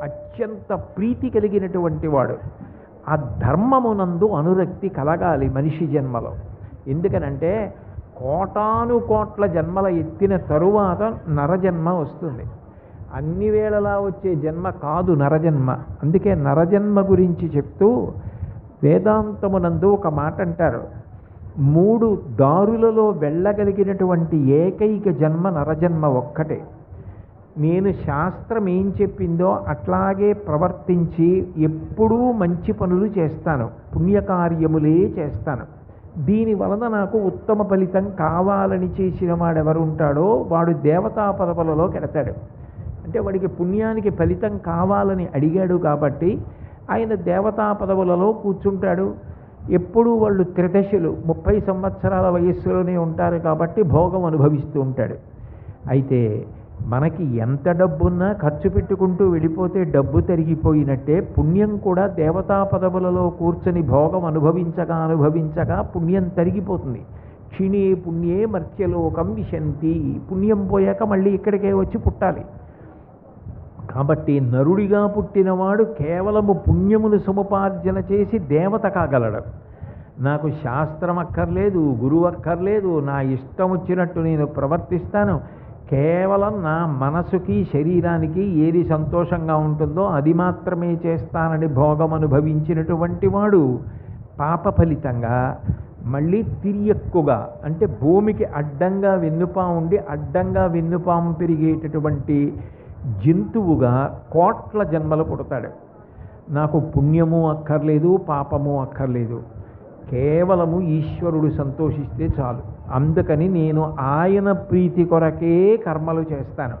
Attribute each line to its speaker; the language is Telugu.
Speaker 1: అత్యంత ప్రీతి కలిగినటువంటి వాడు. ఆ ధర్మమునందు అనురక్తి కలగాలి మనిషి జన్మలో. ఎందుకనంటే కోటాను కోట్ల జన్మల ఎత్తిన తరువాత నరజన్మ వస్తుంది. అన్ని వేళలా వచ్చే జన్మ కాదు నరజన్మ. అందుకే నరజన్మ గురించి చెప్తూ వేదాంతమునందు ఒక మాట అంటారు, 3 దారులలో వెళ్ళగలిగినటువంటి ఏకైక జన్మ నరజన్మ ఒక్కటే. నేను శాస్త్రం ఏం చెప్పిందో అట్లాగే ప్రవర్తించి ఎప్పుడూ మంచి పనులు చేస్తాను, పుణ్యకార్యములే చేస్తాను. దీని వలన నాకు ఉత్తమ ఫలితం కావాలని చేసిన వాడెవరు ఉంటాడో వాడు దేవతా పదవులలో కెడతాడు. అంటే వాడికి పుణ్యానికి ఫలితం కావాలని అడిగాడు కాబట్టి ఆయన దేవతా పదవులలో కూర్చుంటాడు. ఎప్పుడూ వాళ్ళు త్రిదశలు 30 సంవత్సరాల వయస్సులోనే ఉంటారు కాబట్టి భోగం అనుభవిస్తూ ఉంటాడు. అయితే మనకి ఎంత డబ్బున్నా ఖర్చు పెట్టుకుంటూ వెళ్ళిపోతే డబ్బు తరిగిపోయినట్టే పుణ్యం కూడా దేవతా పదవులలో కూర్చొని భోగం అనుభవించగా పుణ్యం తరిగిపోతుంది. క్షీణే పుణ్యే మర్త్యలోకం విశంతి. పుణ్యం పోయాక మళ్ళీ ఇక్కడికే వచ్చి పుట్టాలి. కాబట్టి నరుడిగా పుట్టినవాడు కేవలము పుణ్యమును సముపార్జన చేసి దేవత కాగలడు. నాకు శాస్త్రం అక్కర్లేదు, గురువు అక్కర్లేదు, నా ఇష్టం వచ్చినట్టు నేను ప్రవర్తిస్తాను, కేవలం నా మనసుకి శరీరానికి ఏది సంతోషంగా ఉంటుందో అది మాత్రమే చేస్తానని భోగం అనుభవించినటువంటి వాడు పాప ఫలితంగా మళ్ళీ తిరియక్కుగా, అంటే భూమికి అడ్డంగా వెన్నుపాము ఉండి అడ్డంగా వెన్నుపాము పెరిగేటటువంటి జంతువుగా కోట్ల జన్మలు పుడతాడు. నాకు పుణ్యము అక్కర్లేదు, పాపము అక్కర్లేదు, కేవలము ఈశ్వరుడు సంతోషిస్తే చాలు. అందుకని నేను ఆయన ప్రీతి కొరకే కర్మలు చేస్తాను.